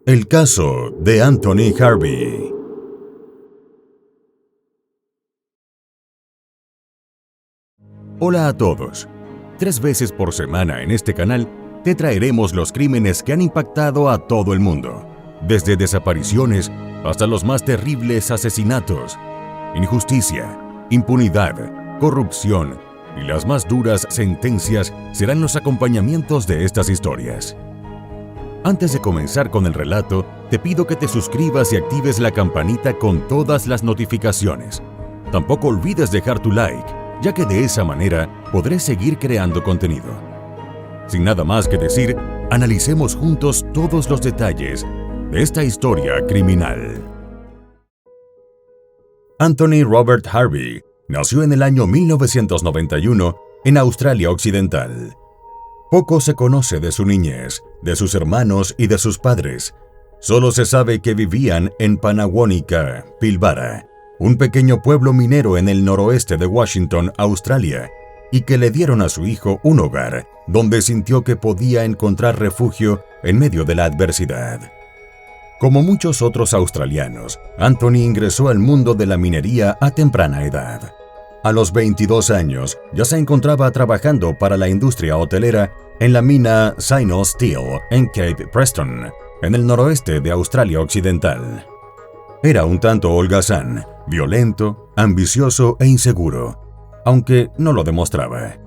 El caso de Anthony Harvey. Hola a todos. 3 veces por semana en este canal te traeremos los crímenes que han impactado a todo el mundo, desde desapariciones hasta los más terribles asesinatos. Injusticia, impunidad, corrupción y las más duras sentencias serán los acompañamientos de estas historias. Antes de comenzar con el relato, te pido que te suscribas y actives la campanita con todas las notificaciones. Tampoco olvides dejar tu like, ya que de esa manera podré seguir creando contenido. Sin nada más que decir, analicemos juntos todos los detalles de esta historia criminal. Anthony Robert Harvey nació en el año 1991 en Australia Occidental. Poco se conoce de su niñez, de sus hermanos y de sus padres. Solo se sabe que vivían en Panawónica, Pilbara, un pequeño pueblo minero en el noroeste de Washington, Australia, y que le dieron a su hijo un hogar donde sintió que podía encontrar refugio en medio de la adversidad. Como muchos otros australianos, Anthony ingresó al mundo de la minería a temprana edad. A los 22 años ya se encontraba trabajando para la industria hotelera en la mina Signal Steel en Cape Preston, en el noroeste de Australia Occidental. Era un tanto holgazán, violento, ambicioso e inseguro, aunque no lo demostraba.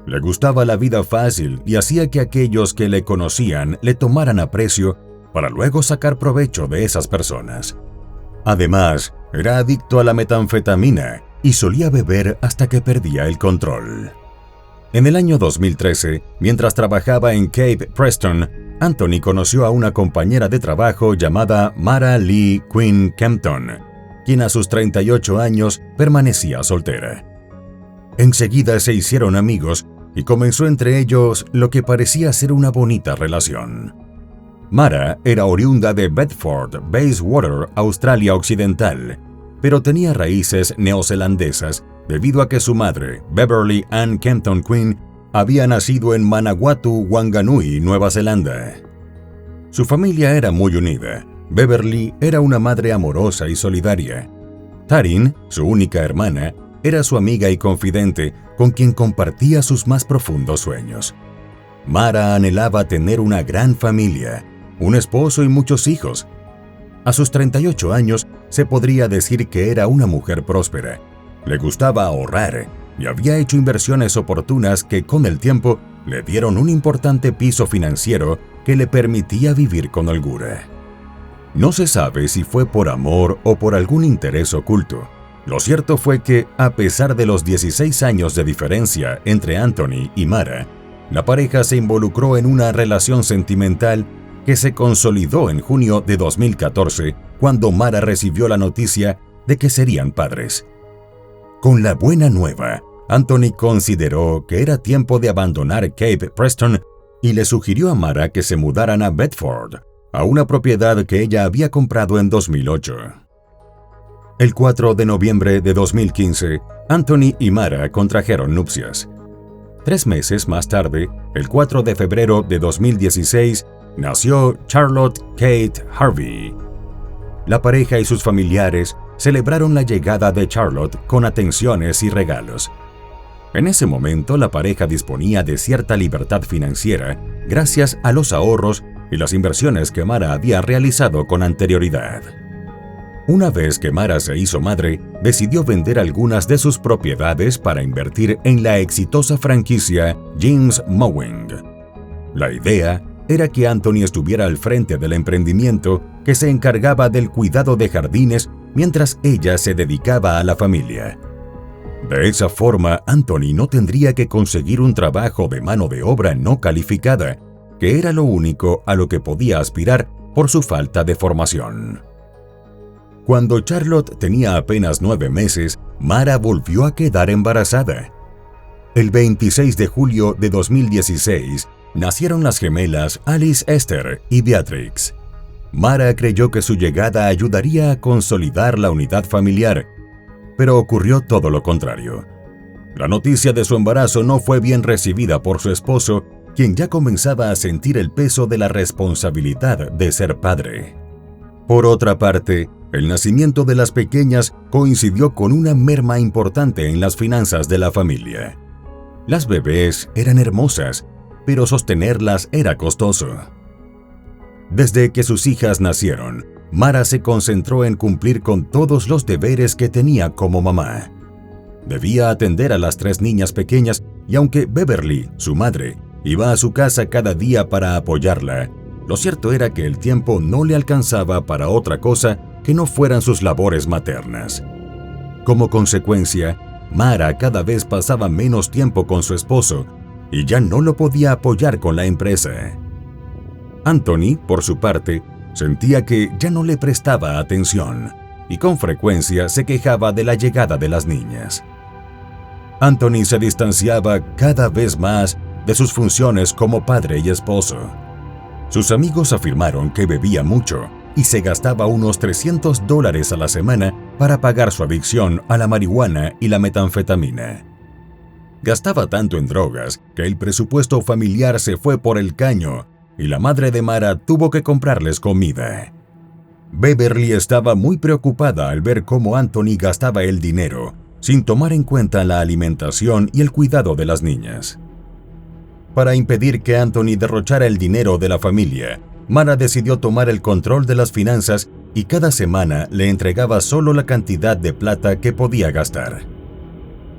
Le gustaba la vida fácil y hacía que aquellos que le conocían le tomaran aprecio para luego sacar provecho de esas personas. Además, era adicto a la metanfetamina y solía beber hasta que perdía el control. En el año 2013, mientras trabajaba en Cape Preston, Anthony conoció a una compañera de trabajo llamada Mara Lee Quinn Kempton, quien a sus 38 años permanecía soltera. Enseguida se hicieron amigos y comenzó entre ellos lo que parecía ser una bonita relación. Mara era oriunda de Bedford, Bayswater, Australia Occidental, pero tenía raíces neozelandesas debido a que su madre, Beverly Ann Kempton Quinn, había nacido en Manawatu, Wanganui, Nueva Zelanda. Su familia era muy unida. Beverly era una madre amorosa y solidaria. Taryn, su única hermana, era su amiga y confidente con quien compartía sus más profundos sueños. Mara anhelaba tener una gran familia, un esposo y muchos hijos. A sus 38 años se podría decir que era una mujer próspera. Le gustaba ahorrar y había hecho inversiones oportunas que con el tiempo le dieron un importante piso financiero que le permitía vivir con holgura. No se sabe si fue por amor o por algún interés oculto. Lo cierto fue que, a pesar de los 16 años de diferencia entre Anthony y Mara, la pareja se involucró en una relación sentimental que se consolidó en junio de 2014, cuando Mara recibió la noticia de que serían padres. Con la buena nueva, Anthony consideró que era tiempo de abandonar Cape Preston y le sugirió a Mara que se mudaran a Bedford, a una propiedad que ella había comprado en 2008. El 4 de noviembre de 2015, Anthony y Mara contrajeron nupcias. 3 meses más tarde, el 4 de febrero de 2016, nació Charlotte Kate Harvey. La pareja y sus familiares celebraron la llegada de Charlotte con atenciones y regalos. En ese momento, la pareja disponía de cierta libertad financiera gracias a los ahorros y las inversiones que Mara había realizado con anterioridad. Una vez que Mara se hizo madre, decidió vender algunas de sus propiedades para invertir en la exitosa franquicia James Mowing. La idea era que Anthony estuviera al frente del emprendimiento que se encargaba del cuidado de jardines mientras ella se dedicaba a la familia. De esa forma, Anthony no tendría que conseguir un trabajo de mano de obra no calificada, que era lo único a lo que podía aspirar por su falta de formación. Cuando Charlotte tenía apenas 9 meses, Mara volvió a quedar embarazada. El 26 de julio de 2016, nacieron las gemelas Alice Esther y Beatrix. Mara creyó que su llegada ayudaría a consolidar la unidad familiar, pero ocurrió todo lo contrario. La noticia de su embarazo no fue bien recibida por su esposo, quien ya comenzaba a sentir el peso de la responsabilidad de ser padre. Por otra parte, el nacimiento de las pequeñas coincidió con una merma importante en las finanzas de la familia. Las bebés eran hermosas, pero sostenerlas era costoso. Desde que sus hijas nacieron, Mara se concentró en cumplir con todos los deberes que tenía como mamá. Debía atender a las 3 niñas pequeñas y aunque Beverly, su madre, iba a su casa cada día para apoyarla, lo cierto era que el tiempo no le alcanzaba para otra cosa que no fueran sus labores maternas. Como consecuencia, Mara cada vez pasaba menos tiempo con su esposo y ya no lo podía apoyar con la empresa. Anthony, por su parte, sentía que ya no le prestaba atención y con frecuencia se quejaba de la llegada de las niñas. Anthony se distanciaba cada vez más de sus funciones como padre y esposo. Sus amigos afirmaron que bebía mucho y se gastaba unos $300 a la semana para pagar su adicción a la marihuana y la metanfetamina. Gastaba tanto en drogas que el presupuesto familiar se fue por el caño y la madre de Mara tuvo que comprarles comida. Beverly estaba muy preocupada al ver cómo Anthony gastaba el dinero sin tomar en cuenta la alimentación y el cuidado de las niñas. Para impedir que Anthony derrochara el dinero de la familia, Mara decidió tomar el control de las finanzas y cada semana le entregaba solo la cantidad de plata que podía gastar.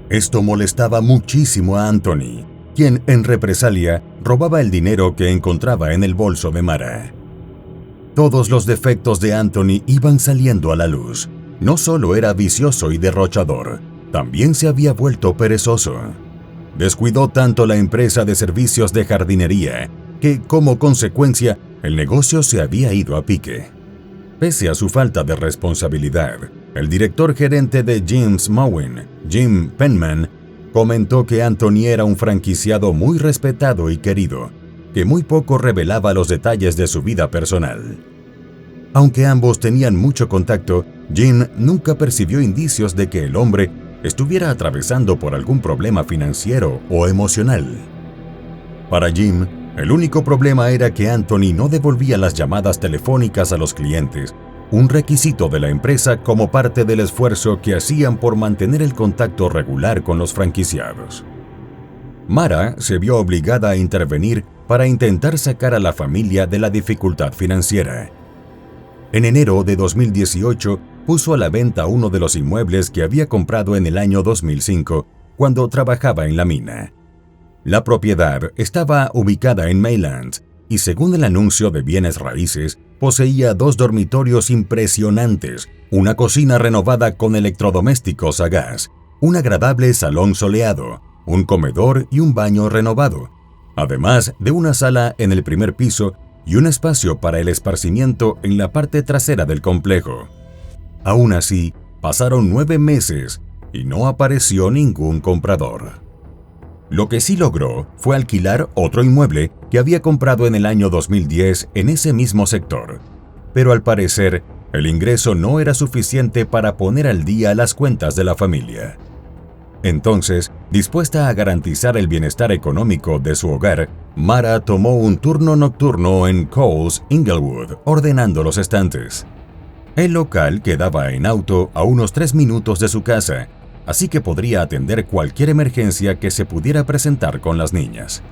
Esto molestaba muchísimo a Anthony, quien en represalia robaba el dinero que encontraba en el bolso de Mara. Todos los defectos de Anthony iban saliendo a la luz. No solo era vicioso y derrochador, también se había vuelto perezoso. Descuidó tanto la empresa de servicios de jardinería que, como consecuencia, el negocio se había ido a pique. Pese a su falta de responsabilidad, el director gerente de Jim's Mowing, Jim Penman, comentó que Anthony era un franquiciado muy respetado y querido, que muy poco revelaba los detalles de su vida personal. Aunque ambos tenían mucho contacto, Jim nunca percibió indicios de que el hombre estuviera atravesando por algún problema financiero o emocional. Para Jim, el único problema era que Anthony no devolvía las llamadas telefónicas a los clientes, un requisito de la empresa como parte del esfuerzo que hacían por mantener el contacto regular con los franquiciados. Mara se vio obligada a intervenir para intentar sacar a la familia de la dificultad financiera. En enero de 2018, puso a la venta uno de los inmuebles que había comprado en el año 2005, cuando trabajaba en la mina. La propiedad estaba ubicada en Maylands y, según el anuncio de bienes raíces, poseía 2 dormitorios impresionantes, una cocina renovada con electrodomésticos a gas, un agradable salón soleado, un comedor y un baño renovado, además de una sala en el primer piso y un espacio para el esparcimiento en la parte trasera del complejo. Aún así, pasaron 9 meses y no apareció ningún comprador. Lo que sí logró fue alquilar otro inmueble que había comprado en el año 2010 en ese mismo sector, pero al parecer el ingreso no era suficiente para poner al día las cuentas de la familia. Entonces, dispuesta a garantizar el bienestar económico de su hogar, Mara tomó un turno nocturno en Kohl's Inglewood ordenando los estantes. El local quedaba en auto a unos 3 minutos de su casa, así que podría atender cualquier emergencia que se pudiera presentar con las niñas.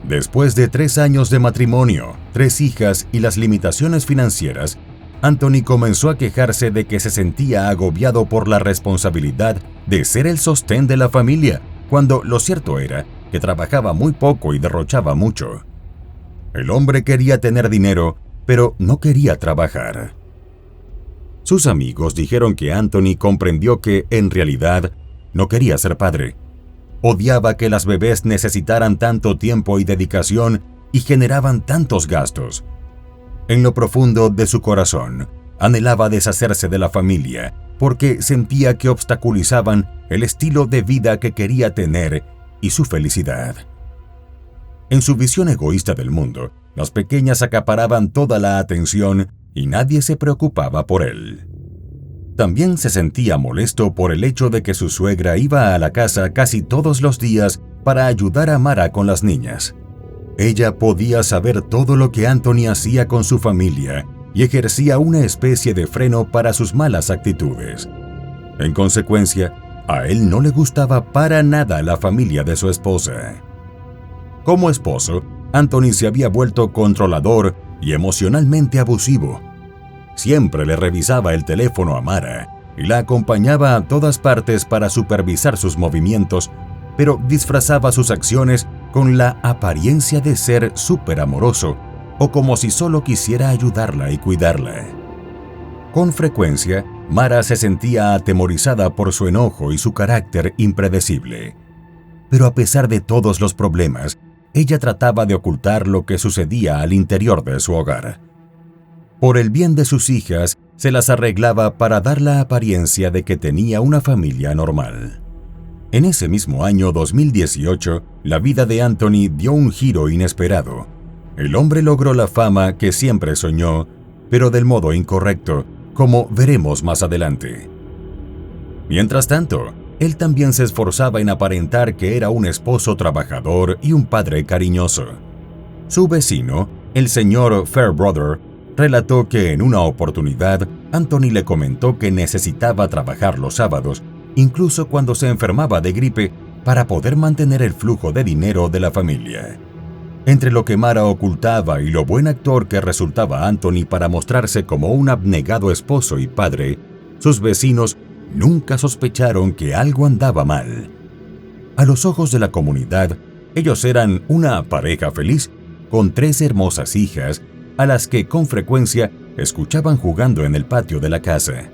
Después de 3 años de matrimonio, 3 hijas y las limitaciones financieras, Anthony comenzó a quejarse de que se sentía agobiado por la responsabilidad de ser el sostén de la familia, cuando lo cierto era que trabajaba muy poco y derrochaba mucho. El hombre quería tener dinero, pero no quería trabajar. Sus amigos dijeron que Anthony comprendió que, en realidad, no quería ser padre. Odiaba que las bebés necesitaran tanto tiempo y dedicación y generaban tantos gastos. En lo profundo de su corazón, anhelaba deshacerse de la familia porque sentía que obstaculizaban el estilo de vida que quería tener y su felicidad. En su visión egoísta del mundo, las pequeñas acaparaban toda la atención y nadie se preocupaba por él. También se sentía molesto por el hecho de que su suegra iba a la casa casi todos los días para ayudar a Mara con las niñas. Ella podía saber todo lo que Anthony hacía con su familia y ejercía una especie de freno para sus malas actitudes. En consecuencia, a él no le gustaba para nada la familia de su esposa. Como esposo, Anthony se había vuelto controlador y emocionalmente abusivo. Siempre le revisaba el teléfono a Mara y la acompañaba a todas partes para supervisar sus movimientos, pero disfrazaba sus acciones con la apariencia de ser súper amoroso o como si solo quisiera ayudarla y cuidarla. Con frecuencia, Mara se sentía atemorizada por su enojo y su carácter impredecible. Pero a pesar de todos los problemas, ella trataba de ocultar lo que sucedía al interior de su hogar. Por el bien de sus hijas, se las arreglaba para dar la apariencia de que tenía una familia normal. En ese mismo año 2018, la vida de Anthony dio un giro inesperado. El hombre logró la fama que siempre soñó, pero del modo incorrecto, como veremos más adelante. Mientras tanto, él también se esforzaba en aparentar que era un esposo trabajador y un padre cariñoso. Su vecino, el señor Fairbrother, relató que en una oportunidad Anthony le comentó que necesitaba trabajar los sábados, incluso cuando se enfermaba de gripe, para poder mantener el flujo de dinero de la familia. Entre lo que Mara ocultaba y lo buen actor que resultaba Anthony para mostrarse como un abnegado esposo y padre, sus vecinos nunca sospecharon que algo andaba mal. A los ojos de la comunidad, ellos eran una pareja feliz, con 3 hermosas hijas, a las que con frecuencia escuchaban jugando en el patio de la casa.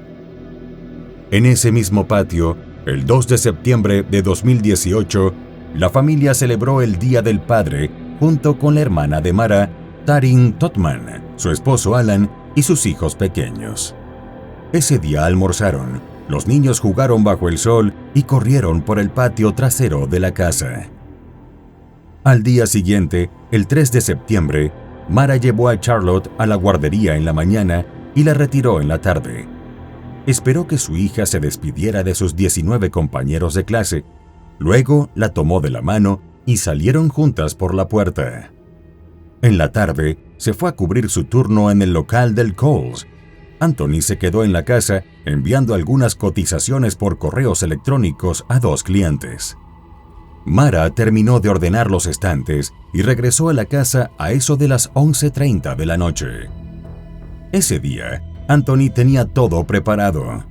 En ese mismo patio, el 2 de septiembre de 2018, la familia celebró el Día del Padre junto con la hermana de Mara, Taryn Totman, su esposo Alan y sus hijos pequeños. Ese día almorzaron, los niños jugaron bajo el sol y corrieron por el patio trasero de la casa. Al día siguiente, el 3 de septiembre, Mara llevó a Charlotte a la guardería en la mañana y la retiró en la tarde. Esperó que su hija se despidiera de sus 19 compañeros de clase. Luego la tomó de la mano y salieron juntas por la puerta. En la tarde, se fue a cubrir su turno en el local del Kohl's. Anthony se quedó en la casa enviando algunas cotizaciones por correos electrónicos a 2 clientes. Mara terminó de ordenar los estantes y regresó a la casa a eso de las 11:30 de la noche. Ese día, Anthony tenía todo preparado.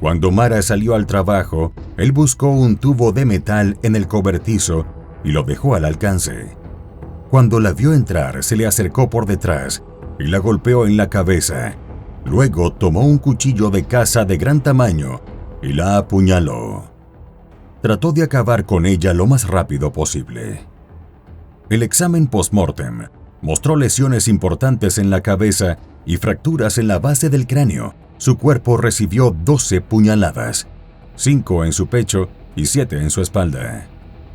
Cuando Mara salió al trabajo, él buscó un tubo de metal en el cobertizo y lo dejó al alcance. Cuando la vio entrar, se le acercó por detrás y la golpeó en la cabeza. Luego tomó un cuchillo de caza de gran tamaño y la apuñaló. Trató de acabar con ella lo más rápido posible. El examen post-mortem mostró lesiones importantes en la cabeza y fracturas en la base del cráneo. Su cuerpo recibió 12 puñaladas, 5 en su pecho y 7 en su espalda.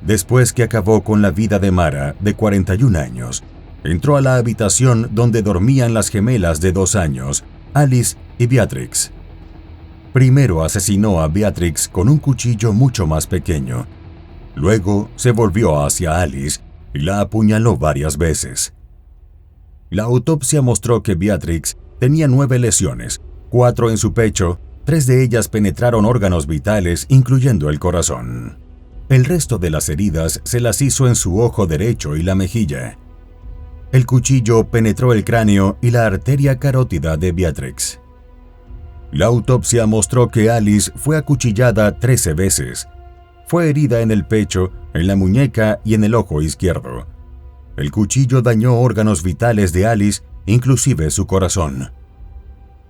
Después que acabó con la vida de Mara, de 41 años, entró a la habitación donde dormían las gemelas de 2 años, Alice y Beatrix. Primero asesinó a Beatrix con un cuchillo mucho más pequeño. Luego se volvió hacia Alice y la apuñaló varias veces. La autopsia mostró que Beatrix tenía 9 lesiones, 4 en su pecho, 3 de ellas penetraron órganos vitales, incluyendo el corazón. El resto de las heridas se las hizo en su ojo derecho y la mejilla. El cuchillo penetró el cráneo y la arteria carótida de Beatrix. La autopsia mostró que Alice fue acuchillada 13 veces. Fue herida en el pecho, en la muñeca y en el ojo izquierdo. El cuchillo dañó órganos vitales de Alice, inclusive su corazón.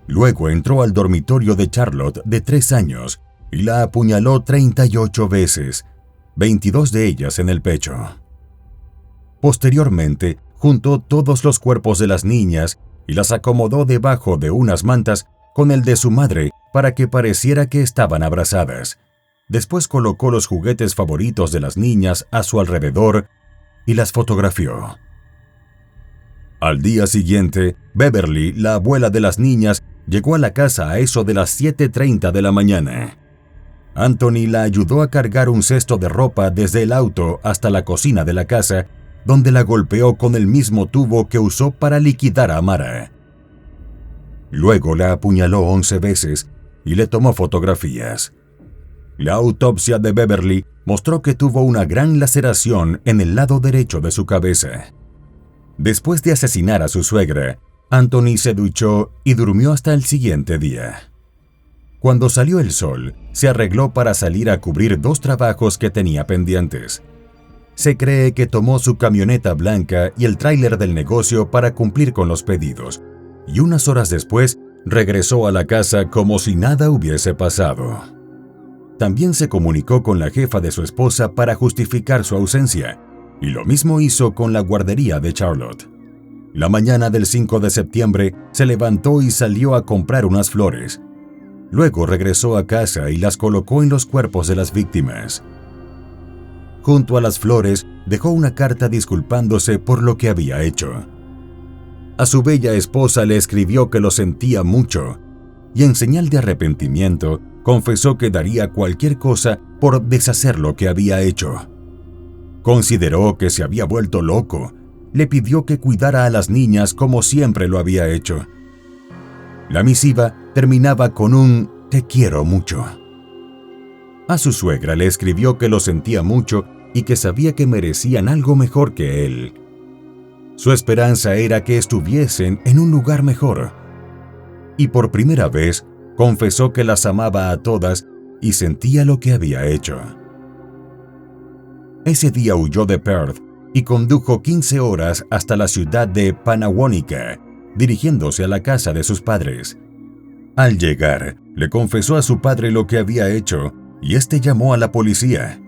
Luego entró al dormitorio de Charlotte, de 3 años, y la apuñaló 38 veces, 22 de ellas en el pecho. Posteriormente, juntó todos los cuerpos de las niñas y las acomodó debajo de unas mantas con el de su madre para que pareciera que estaban abrazadas. Después colocó los juguetes favoritos de las niñas a su alrededor y las fotografió. Al día siguiente, Beverly, la abuela de las niñas, llegó a la casa a eso de las 7:30 de la mañana. Anthony la ayudó a cargar un cesto de ropa desde el auto hasta la cocina de la casa donde la golpeó con el mismo tubo que usó para liquidar a Mara. Luego la apuñaló 11 veces y le tomó fotografías. La autopsia de Beverly mostró que tuvo una gran laceración en el lado derecho de su cabeza. Después de asesinar a su suegra, Anthony se duchó y durmió hasta el siguiente día. Cuando salió el sol, se arregló para salir a cubrir 2 trabajos que tenía pendientes. Se cree que tomó su camioneta blanca y el tráiler del negocio para cumplir con los pedidos, y unas horas después regresó a la casa como si nada hubiese pasado. También se comunicó con la jefa de su esposa para justificar su ausencia, y lo mismo hizo con la guardería de Charlotte. La mañana del 5 de septiembre se levantó y salió a comprar unas flores. Luego regresó a casa y las colocó en los cuerpos de las víctimas. Junto a las flores dejó una carta disculpándose por lo que había hecho. A su bella esposa le escribió que lo sentía mucho y en señal de arrepentimiento confesó que daría cualquier cosa por deshacer lo que había hecho. Consideró que se había vuelto loco. Le pidió que cuidara a las niñas como siempre lo había hecho. La misiva terminaba con un «te quiero mucho». A su suegra le escribió que lo sentía mucho y que sabía que merecían algo mejor que él. Su esperanza era que estuviesen en un lugar mejor. Y por primera vez confesó que las amaba a todas y sentía lo que había hecho. Ese día huyó de Perth y condujo 15 horas hasta la ciudad de Panawónica, dirigiéndose a la casa de sus padres. Al llegar, le confesó a su padre lo que había hecho y este llamó a la policía.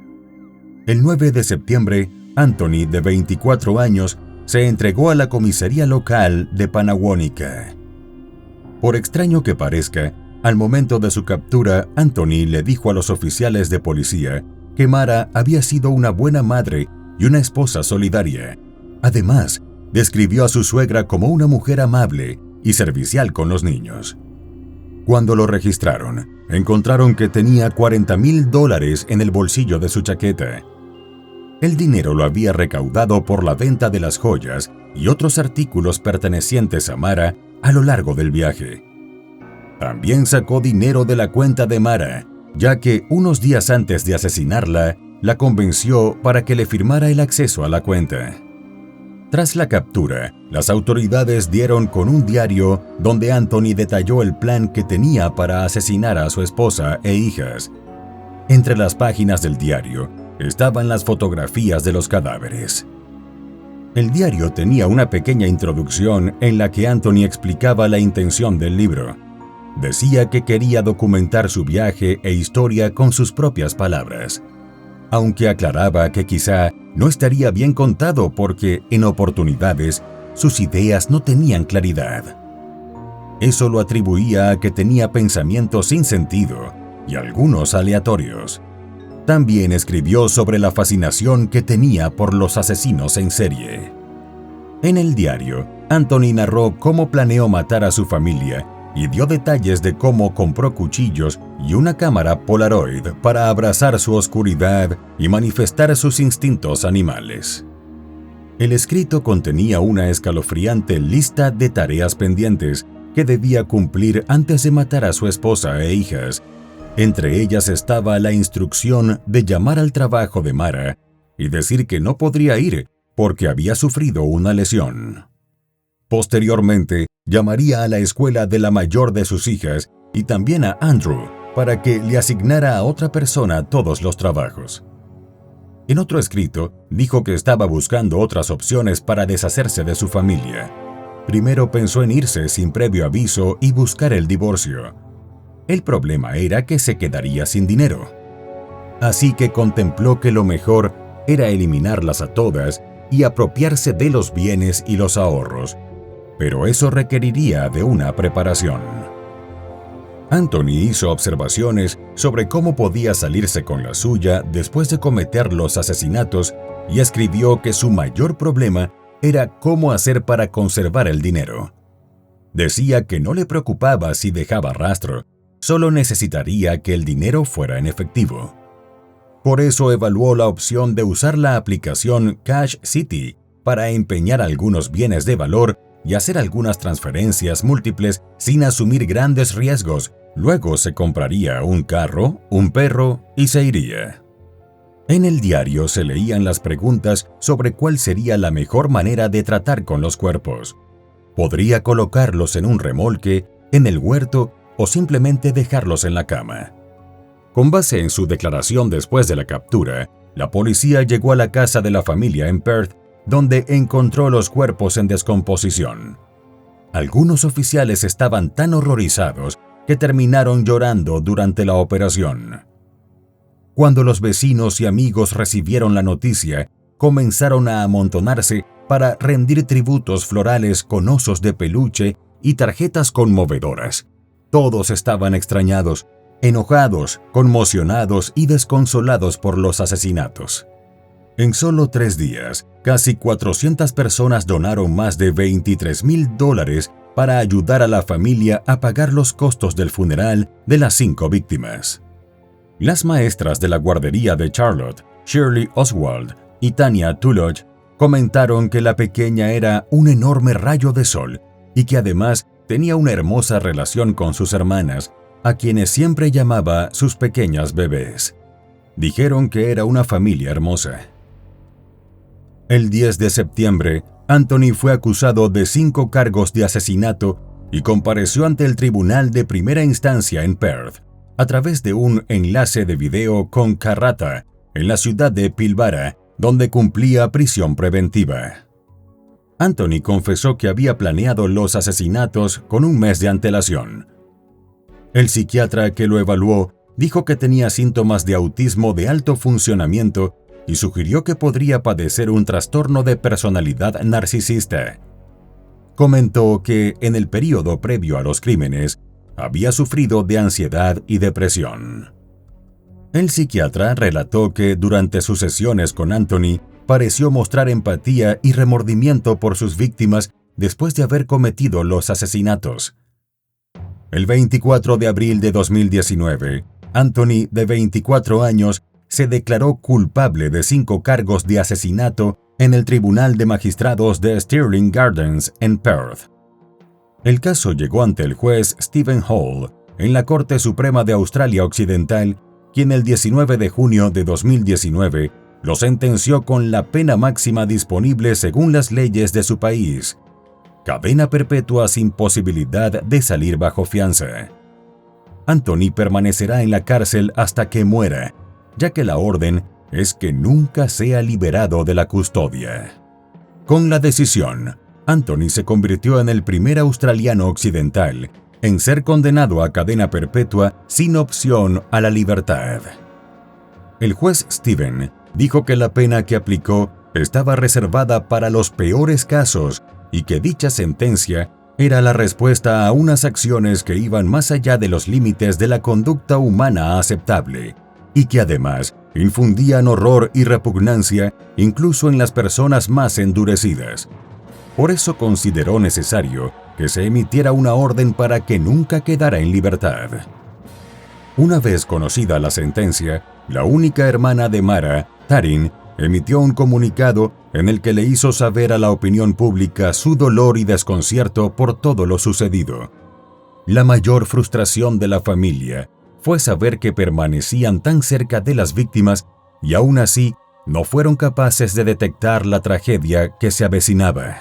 El 9 de septiembre, Anthony, de 24 años, se entregó a la comisaría local de Panawónica. Por extraño que parezca, al momento de su captura, Anthony le dijo a los oficiales de policía que Mara había sido una buena madre y una esposa solidaria. Además, describió a su suegra como una mujer amable y servicial con los niños. Cuando lo registraron, encontraron que tenía $40,000 en el bolsillo de su chaqueta. El dinero lo había recaudado por la venta de las joyas y otros artículos pertenecientes a Mara a lo largo del viaje. También sacó dinero de la cuenta de Mara, ya que unos días antes de asesinarla, la convenció para que le firmara el acceso a la cuenta. Tras la captura, las autoridades dieron con un diario donde Anthony detalló el plan que tenía para asesinar a su esposa e hijas. Entre las páginas del diario estaban las fotografías de los cadáveres. El diario tenía una pequeña introducción en la que Anthony explicaba la intención del libro. Decía que quería documentar su viaje e historia con sus propias palabras, aunque aclaraba que quizá no estaría bien contado porque, en oportunidades, sus ideas no tenían claridad. Eso lo atribuía a que tenía pensamientos sin sentido y algunos aleatorios. También escribió sobre la fascinación que tenía por los asesinos en serie. En el diario, Anthony narró cómo planeó matar a su familia y dio detalles de cómo compró cuchillos y una cámara Polaroid para abrazar su oscuridad y manifestar sus instintos animales. El escrito contenía una escalofriante lista de tareas pendientes que debía cumplir antes de matar a su esposa e hijas. Entre ellas estaba la instrucción de llamar al trabajo de Mara y decir que no podría ir porque había sufrido una lesión. Posteriormente, llamaría a la escuela de la mayor de sus hijas y también a Andrew para que le asignara a otra persona todos los trabajos. En otro escrito, dijo que estaba buscando otras opciones para deshacerse de su familia. Primero pensó en irse sin previo aviso y buscar el divorcio. El problema era que se quedaría sin dinero. Así que contempló que lo mejor era eliminarlas a todas y apropiarse de los bienes y los ahorros, pero eso requeriría de una preparación. Anthony hizo observaciones sobre cómo podía salirse con la suya después de cometer los asesinatos y escribió que su mayor problema era cómo hacer para conservar el dinero. Decía que no le preocupaba si dejaba rastro, solo necesitaría que el dinero fuera en efectivo. Por eso evaluó la opción de usar la aplicación Cash City para empeñar algunos bienes de valor y hacer algunas transferencias múltiples sin asumir grandes riesgos. Luego se compraría un carro, un perro y se iría. En el diario se leían las preguntas sobre cuál sería la mejor manera de tratar con los cuerpos. Podría colocarlos en un remolque, en el huerto o simplemente dejarlos en la cama. Con base en su declaración después de la captura, la policía llegó a la casa de la familia en Perth, donde encontró los cuerpos en descomposición. Algunos oficiales estaban tan horrorizados que terminaron llorando durante la operación. Cuando los vecinos y amigos recibieron la noticia, comenzaron a amontonarse para rendir tributos florales con osos de peluche y tarjetas conmovedoras. Todos estaban extrañados, enojados, conmocionados y desconsolados por los asesinatos. En solo 3 días, casi 400 personas donaron más de $23,000 para ayudar a la familia a pagar los costos del funeral de las 5 víctimas. Las maestras de la guardería de Charlotte, Shirley Oswald y Tanya Tulloch, comentaron que la pequeña era un enorme rayo de sol y que además tenía una hermosa relación con sus hermanas, a quienes siempre llamaba sus pequeñas bebés. Dijeron que era una familia hermosa. El 10 de septiembre, Anthony fue acusado de 5 cargos de asesinato y compareció ante el tribunal de primera instancia en Perth, a través de un enlace de video con Karratha, en la ciudad de Pilbara, donde cumplía prisión preventiva. Anthony confesó que había planeado los asesinatos con un mes de antelación. El psiquiatra que lo evaluó dijo que tenía síntomas de autismo de alto funcionamiento y sugirió que podría padecer un trastorno de personalidad narcisista. Comentó que en el período previo a los crímenes había sufrido de ansiedad y depresión. El psiquiatra relató que durante sus sesiones con Anthony pareció mostrar empatía y remordimiento por sus víctimas después de haber cometido los asesinatos. El 24 de abril de 2019, Anthony, de 24 años, se declaró culpable de 5 cargos de asesinato en el Tribunal de Magistrados de Stirling Gardens en Perth. El caso llegó ante el juez Stephen Hall en la Corte Suprema de Australia Occidental, quien el 19 de junio de 2019 lo sentenció con la pena máxima disponible según las leyes de su país: cadena perpetua sin posibilidad de salir bajo fianza. Anthony permanecerá en la cárcel hasta que muera, ya que la orden es que nunca sea liberado de la custodia. Con la decisión, Anthony se convirtió en el primer australiano occidental en ser condenado a cadena perpetua sin opción a la libertad. El juez Stephen dijo que la pena que aplicó estaba reservada para los peores casos y que dicha sentencia era la respuesta a unas acciones que iban más allá de los límites de la conducta humana aceptable y que además infundían horror y repugnancia incluso en las personas más endurecidas. Por eso consideró necesario que se emitiera una orden para que nunca quedara en libertad. Una vez conocida la sentencia, la única hermana de Mara, Taryn, emitió un comunicado en el que le hizo saber a la opinión pública su dolor y desconcierto por todo lo sucedido. La mayor frustración de la familia fue saber que permanecían tan cerca de las víctimas y aún así no fueron capaces de detectar la tragedia que se avecinaba.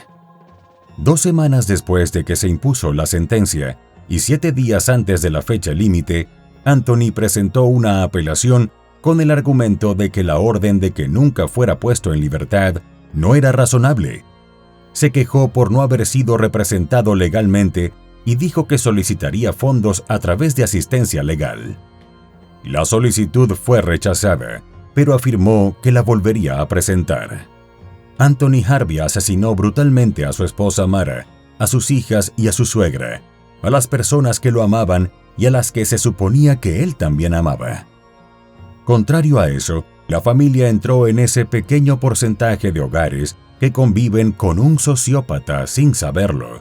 2 semanas después de que se impuso la sentencia y 7 días antes de la fecha límite, Anthony presentó una apelación con el argumento de que la orden de que nunca fuera puesto en libertad no era razonable. Se quejó por no haber sido representado legalmente y dijo que solicitaría fondos a través de asistencia legal. La solicitud fue rechazada, pero afirmó que la volvería a presentar. Anthony Harvey asesinó brutalmente a su esposa Mara, a sus hijas y a su suegra, a las personas que lo amaban y a las que se suponía que él también amaba. Contrario a eso, la familia entró en ese pequeño porcentaje de hogares que conviven con un sociópata sin saberlo.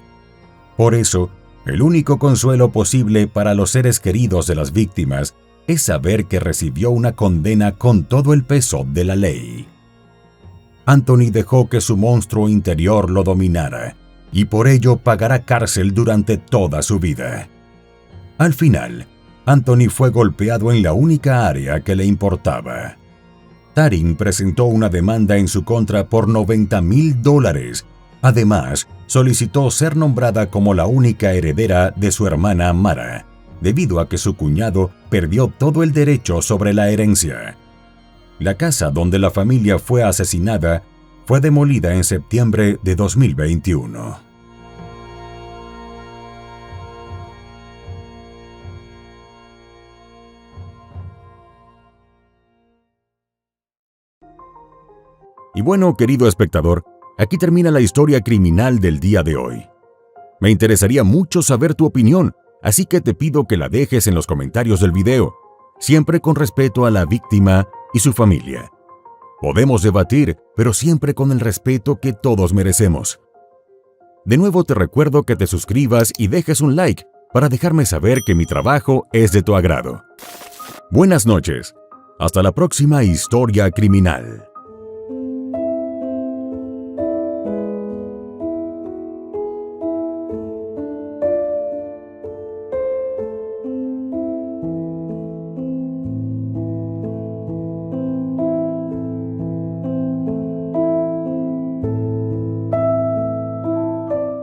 Por eso, el único consuelo posible para los seres queridos de las víctimas es saber que recibió una condena con todo el peso de la ley. Anthony dejó que su monstruo interior lo dominara, y por ello pagará cárcel durante toda su vida. Al final, Anthony fue golpeado en la única área que le importaba. Taryn presentó una demanda en su contra por $90,000. Además, solicitó ser nombrada como la única heredera de su hermana Mara, debido a que su cuñado perdió todo el derecho sobre la herencia. La casa donde la familia fue asesinada fue demolida en septiembre de 2021. Y bueno, querido espectador, aquí termina la historia criminal del día de hoy. Me interesaría mucho saber tu opinión, así que te pido que la dejes en los comentarios del video, siempre con respeto a la víctima y su familia. Podemos debatir, pero siempre con el respeto que todos merecemos. De nuevo te recuerdo que te suscribas y dejes un like para dejarme saber que mi trabajo es de tu agrado. Buenas noches. Hasta la próxima historia criminal.